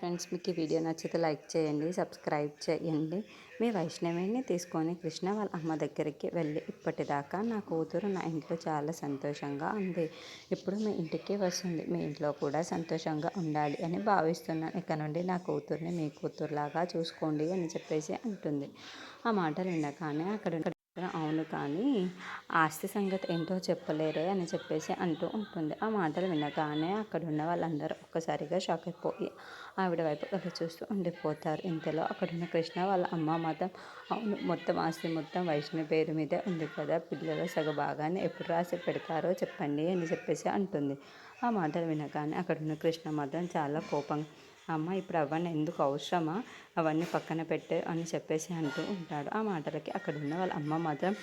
Friends, మీకు ఈ video నచ్చితే లైక్ చేయండి, సబ్స్క్రైబ్ చేయండి. మీ వైష్ణవిని తీసుకొని కృష్ణ వాళ్ళ అమ్మ దగ్గరికి వెళ్ళి ఇప్పటిదాకా నా కూతురు నా ఇంట్లో చాలా సంతోషంగా ఉంది, ఇప్పుడు మీ ఇంటికి వస్తుంది, మీ ఇంట్లో కూడా సంతోషంగా ఉండాలి అని భావిస్తున్నాను. ఇక నుండి నా కూతుర్ని మీ కూతురులాగా చూసుకోండి అని చెప్పేసి అంటుంది. ఆ మాటలు వినగానే అక్కడ అవును కానీ ఆస్తి సంగతి ఏంటో చెప్పలేరే అని చెప్పేసి అంటూ ఉంటుంది. ఆ మాటలు వినగానే అక్కడ ఉన్న వాళ్ళందరూ ఒక్కసారిగా షాక్ అయిపోయి ఆవిడ వైపు వాళ్ళు చూస్తూ ఉండిపోతారు. ఇంతలో అక్కడున్న కృష్ణ వాళ్ళ అమ్మ మాత్రం అవును, మొత్తం ఆస్తి మొత్తం వైష్ణవి పేరు మీదే ఉంది కదా, పిల్లల సగభాగాన్ని ఎప్పుడు రాసి పెడతారో చెప్పండి అని చెప్పేసి అంటుంది. ఆ మాటలు వినగానే అక్కడున్న కృష్ణ మాత్రం చాలా కోపంగా అమ్మ ఇప్పుడు అవన్నీ ఎందుకు అవసరమా, అవన్నీ పక్కన పెట్టే అని చెప్పేసి అంటూ ఉంటాడు. ఆ మాటలకి అక్కడ ఉన్న వాళ్ళ అమ్మ మాత్రం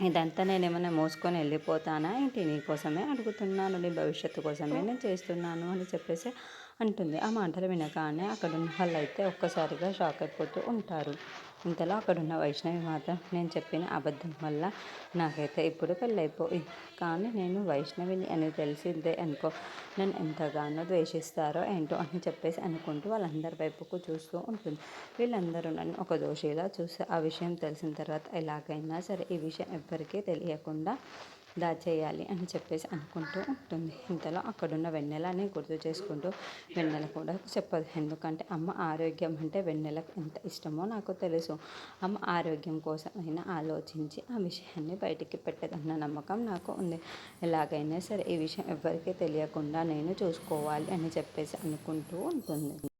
ఇదంతా నేనేమైనా మోసుకొని వెళ్ళిపోతానా ఏంటి, నీకోసమే అడుగుతున్నాను, నీ భవిష్యత్తు కోసమే నేను చేస్తున్నాను అని చెప్పేసి అంటుంది. ఆ మాటలు వినగానే అక్కడున్న వాళ్ళైతే ఒక్కసారిగా షాక్ అయిపోతూ ఉంటారు. ఇంతలో అక్కడున్న వైష్ణవి మాత్రం నేను చెప్పిన అబద్ధం వల్ల నాకైతే ఇప్పుడు పెళ్ళైపోయింది, కానీ నేను వైష్ణవిని అని తెలిసిందే అనుకో నన్ను ఎంతగానో ద్వేషిస్తారో ఏంటో అని చెప్పేసి అనుకుంటూ వాళ్ళందరి వైపుకు చూస్తూ ఉంటుంది. వీళ్ళందరూ నన్ను ఒక దోషిలా చూసి ఆ విషయం తెలిసిన తర్వాత ఎలాగైనా సరే ఈ విషయం ఎవ్వరికీ తెలియకుండా దాచేయాలి అని చెప్పేసి అనుకుంటూ ఉంటుంది. ఇంతలో అక్కడున్న వెన్నెలని గుర్తు చేసుకుంటూ వెన్నెల కూడా చెప్పదు, ఎందుకంటే అమ్మ ఆరోగ్యం అంటే వెన్నెలకు ఎంత ఇష్టమో నాకు తెలుసు. అమ్మ ఆరోగ్యం కోసం అయినా ఆలోచించి ఆ విషయాన్ని బయటికి పెట్టదన్న నమ్మకం నాకు ఉంది. ఎలాగైనా సరే ఈ విషయం ఎవ్వరికీ తెలియకుండా నేను చూసుకోవాలి అని చెప్పేసి అనుకుంటూ ఉంటుంది.